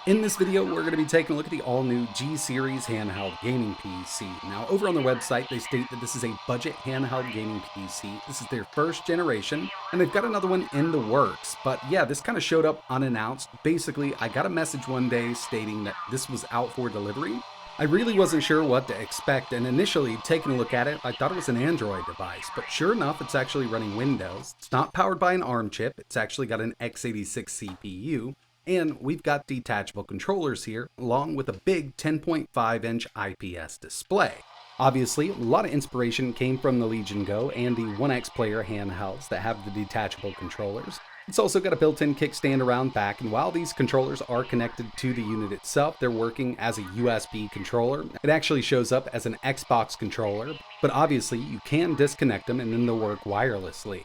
In this video, we're going to be taking a look at the all-new G-Series handheld gaming PC. Now, over on their website, they state that this is a budget handheld gaming PC. This is their first generation, and they've got another one in the works. But yeah, this kind of showed up unannounced. Basically, I got a message one day stating that this was out for delivery. I really wasn't sure what to expect, and initially, taking a look at it, I thought it was an Android device. But sure enough, it's actually running Windows. It's not powered by an ARM chip. It's actually got an x86 CPU. And we've got detachable controllers here, along with a big 10.5-inch IPS display. Obviously, a lot of inspiration came from the Legion Go and the 1X player handhelds that have the detachable controllers. It's also got a built-in kickstand around back, and while these controllers are connected to the unit itself, they're working as a USB controller. It actually shows up as an Xbox controller, but obviously you can disconnect them and then they'll work wirelessly.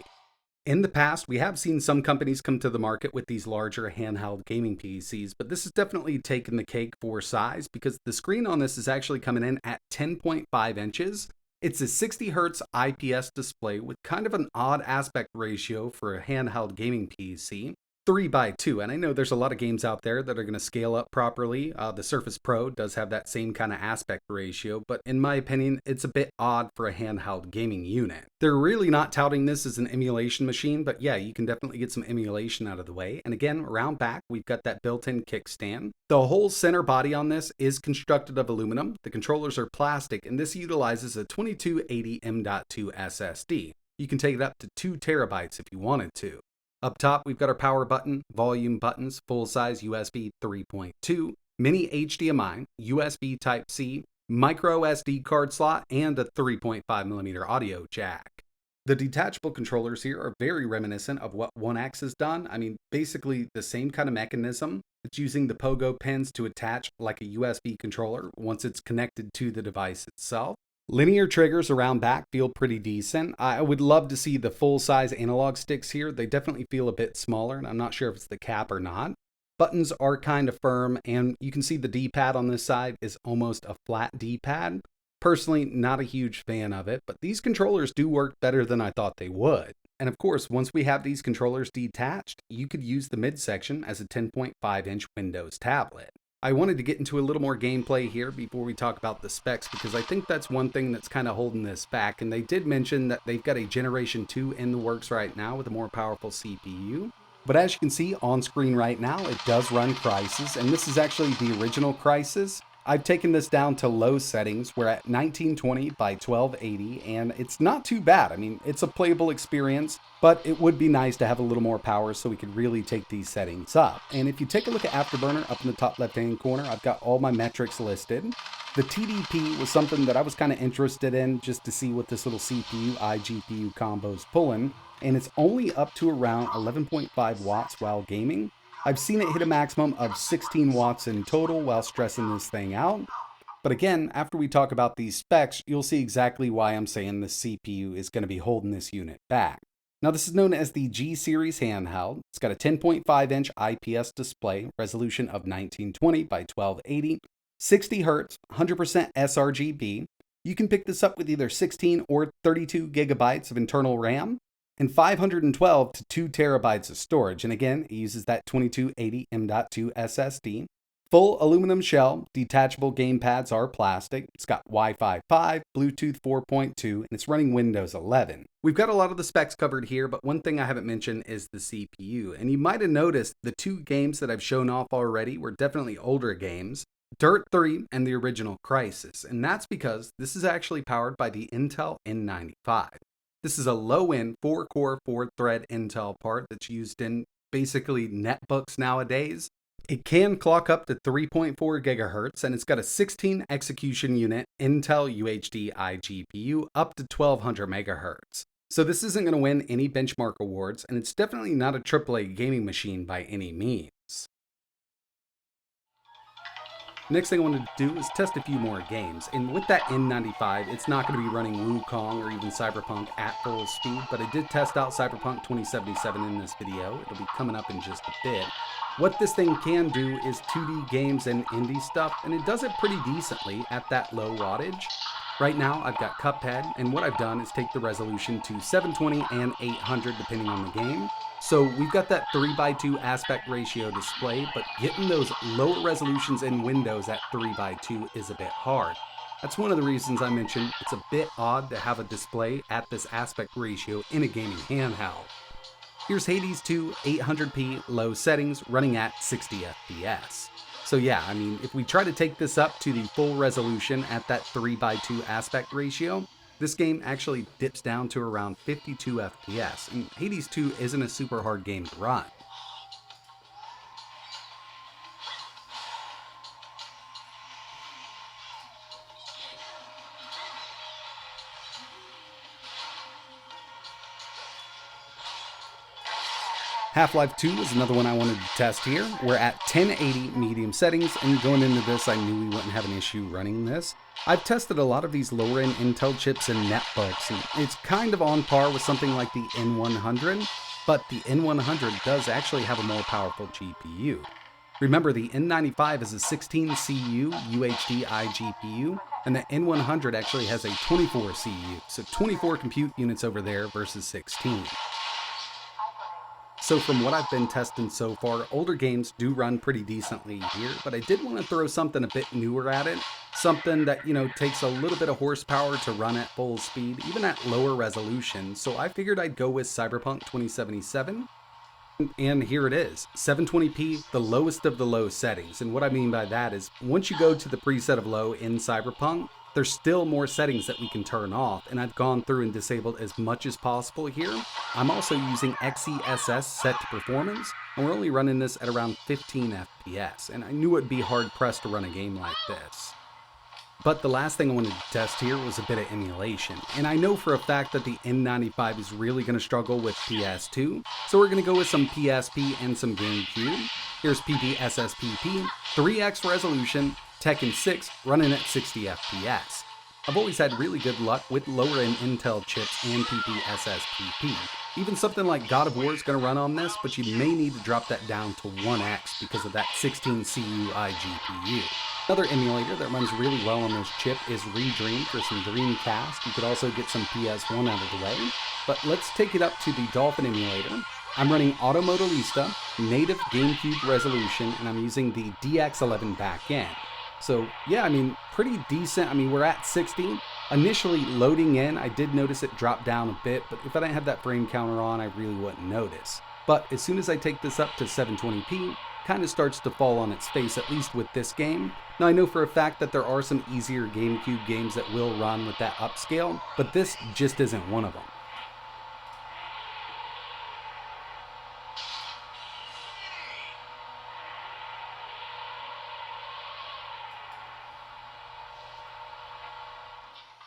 In the past, we have seen some companies come to the market with these larger handheld gaming PCs, but this has definitely taken the cake for size because the screen on this is actually coming in at 10.5 inches. It's a 60 Hz IPS display with kind of an odd aspect ratio for a handheld gaming PC. 3:2, and I know there's a lot of games out there that are going to scale up properly. The Surface Pro does have that same kind of aspect ratio, but in my opinion, it's a bit odd for a handheld gaming unit. They're really not touting this as an emulation machine, but yeah, you can definitely get some emulation out of the way. And again, around back, we've got that built-in kickstand. The whole center body on this is constructed of aluminum. The controllers are plastic, and this utilizes a 2280 M.2 SSD. You can take it up to 2 terabytes if you wanted to. Up top, we've got our power button, volume buttons, full-size USB 3.2, mini HDMI, USB Type-C, micro SD card slot, and a 3.5mm audio jack. The detachable controllers here are very reminiscent of what 1X has done. I mean, basically the same kind of mechanism. It's using the pogo pins to attach like a USB controller once it's connected to the device itself. Linear triggers around back feel pretty decent. I would love to see the full-size analog sticks here. They definitely feel a bit smaller, and I'm not sure if it's the cap or not. Buttons are kind of firm, and you can see the D-pad on this side is almost a flat D-pad. Personally, not a huge fan of it, but these controllers do work better than I thought they would. And of course, once we have these controllers detached, you could use the midsection as a 10.5-inch Windows tablet. I wanted to get into a little more gameplay here before we talk about the specs because I think that's one thing that's kind of holding this back. And they did mention that they've got a Generation 2 in the works right now with a more powerful CPU. But as you can see on screen right now, it does run Crysis, and this is actually the original Crysis. I've taken this down to low settings. We're at 1920 by 1280, and it's not too bad. I mean, it's a playable experience, but it would be nice to have a little more power so we could really take these settings up. And if you take a look at Afterburner up in the top left-hand corner, I've got all my metrics listed. The TDP was something that I was kind of interested in just to see what this little CPU iGPU combo is pulling, and it's only up to around 11.5 watts while gaming. I've seen it hit a maximum of 16 watts in total while stressing this thing out. But again, after we talk about these specs, you'll see exactly why I'm saying the CPU is going to be holding this unit back. Now, this is known as the G-Series handheld. It's got a 10.5-inch IPS display, resolution of 1920 by 1280, 60 Hz, 100% sRGB. You can pick this up with either 16 or 32 gigabytes of internal RAM, and 512 to 2 terabytes of storage. And again, it uses that 2280 M.2 SSD. Full aluminum shell, detachable game pads are plastic. It's got Wi-Fi 5, Bluetooth 4.2, and it's running Windows 11. We've got a lot of the specs covered here, but one thing I haven't mentioned is the CPU. And you might have noticed the 2 games that I've shown off already were definitely older games. Dirt 3 and the original Crysis. And that's because this is actually powered by the Intel N95. This is a low-end 4-core, 4-thread Intel part that's used in basically netbooks nowadays. It can clock up to 3.4 gigahertz, and it's got a 16 execution unit Intel UHD iGPU up to 1200 megahertz. So this isn't going to win any benchmark awards, and it's definitely not a AAA gaming machine by any means. Next thing I wanted to do is test a few more games, and with that N95, it's not going to be running Wukong or even Cyberpunk at full speed, but I did test out Cyberpunk 2077 in this video. It'll be coming up in just a bit. What this thing can do is 2D games and indie stuff, and it does it pretty decently at that low wattage. Right now, I've got Cuphead, and what I've done is take the resolution to 720 and 800 depending on the game. So we've got that 3:2 aspect ratio display, but getting those lower resolutions in Windows at 3:2 is a bit hard. That's one of the reasons I mentioned it's a bit odd to have a display at this aspect ratio in a gaming handheld. Here's Hades 2 800p low settings running at 60 FPS. So yeah, I mean, if we try to take this up to the full resolution at that 3:2 aspect ratio, this game actually dips down to around 52 FPS, and Hades 2 isn't a super hard game to run. Half-Life 2 is another one I wanted to test here. We're at 1080 medium settings, and going into this, I knew we wouldn't have an issue running this. I've tested a lot of these lower-end Intel chips in netbooks, and it's kind of on par with something like the N100, but the N100 does actually have a more powerful GPU. Remember, the N95 is a 16 CU UHD iGPU, and the N100 actually has a 24 CU, so 24 compute units over there versus 16. So from what I've been testing so far, older games do run pretty decently here, but I did want to throw something a bit newer at it. Something that, takes a little bit of horsepower to run at full speed, even at lower resolution. So I figured I'd go with Cyberpunk 2077. And here it is, 720p, the lowest of the low settings. And what I mean by that is once you go to the preset of low in Cyberpunk, there's still more settings that we can turn off, and I've gone through and disabled as much as possible here. I'm also using XeSS set to performance, and we're only running this at around 15 FPS, and I knew it'd be hard pressed to run a game like this. But the last thing I wanted to test here was a bit of emulation, and I know for a fact that the N95 is really going to struggle with PS2, so we're going to go with some PSP and some GameCube. Here's PPSSPP, 3x resolution, Tekken 6 running at 60 FPS. I've always had really good luck with lower-end Intel chips and PPSSPP. Even something like God of War is going to run on this, but you may need to drop that down to 1x because of that 16 CU iGPU. Another emulator that runs really well on this chip is Redream for some Dreamcast. You could also get some PS1 out of the way. But let's take it up to the Dolphin emulator. I'm running Automodalista, native GameCube resolution, and I'm using the DX11 backend. So yeah, I mean, pretty decent. I mean, we're at 60. Initially loading in, I did notice it dropped down a bit, but if I didn't have that frame counter on, I really wouldn't notice. But as soon as I take this up to 720p, kind of starts to fall on its face, at least with this game. Now I know for a fact that there are some easier GameCube games that will run with that upscale, but this just isn't one of them.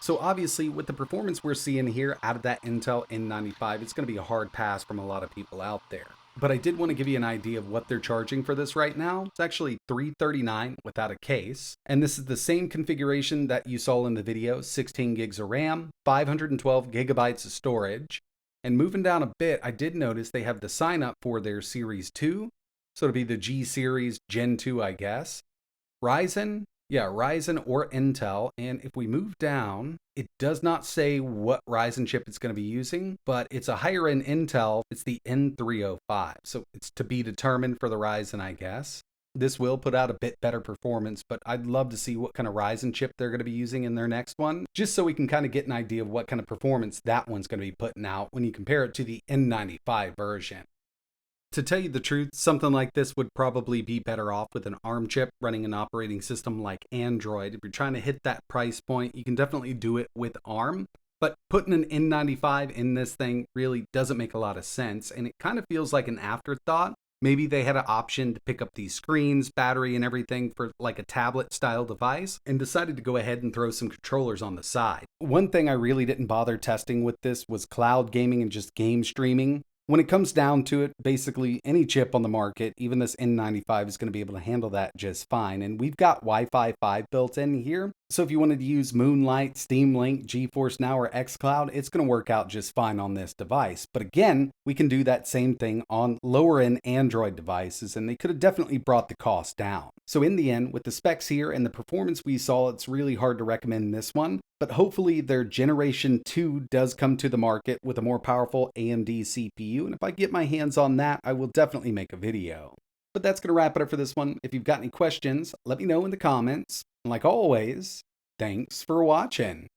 So obviously, with the performance we're seeing here out of that Intel N95, it's going to be a hard pass from a lot of people out there. But I did want to give you an idea of what they're charging for this right now. It's actually $339 without a case. And this is the same configuration that you saw in the video, 16 gigs of RAM, 512 gigabytes of storage. And moving down a bit, I did notice they have the sign up for their Series 2. So it'll be the G-Series Gen 2, I guess. Ryzen or Intel. And if we move down, it does not say what Ryzen chip it's going to be using, but it's a higher end Intel. It's the N305. So it's to be determined for the Ryzen, I guess. This will put out a bit better performance, but I'd love to see what kind of Ryzen chip they're going to be using in their next one, just so we can kind of get an idea of what kind of performance that one's going to be putting out when you compare it to the N95 version. To tell you the truth, something like this would probably be better off with an ARM chip running an operating system like Android. If you're trying to hit that price point, you can definitely do it with ARM. But putting an N95 in this thing really doesn't make a lot of sense, and it kind of feels like an afterthought. Maybe they had an option to pick up these screens, battery, and everything for like a tablet-style device, and decided to go ahead and throw some controllers on the side. One thing I really didn't bother testing with this was cloud gaming and just game streaming. When it comes down to it, basically any chip on the market, even this N95, is going to be able to handle that just fine. And we've got Wi-Fi 5 built in here. So if you wanted to use Moonlight, Steam Link, GeForce Now, or xCloud, it's going to work out just fine on this device. But again, we can do that same thing on lower-end Android devices, and they could have definitely brought the cost down. So in the end, with the specs here and the performance we saw, it's really hard to recommend this one. but hopefully their Generation 2 does come to the market with a more powerful AMD CPU, and if I get my hands on that, I will definitely make a video. But that's going to wrap it up for this one. If you've got any questions, let me know in the comments. And like always, thanks for watching.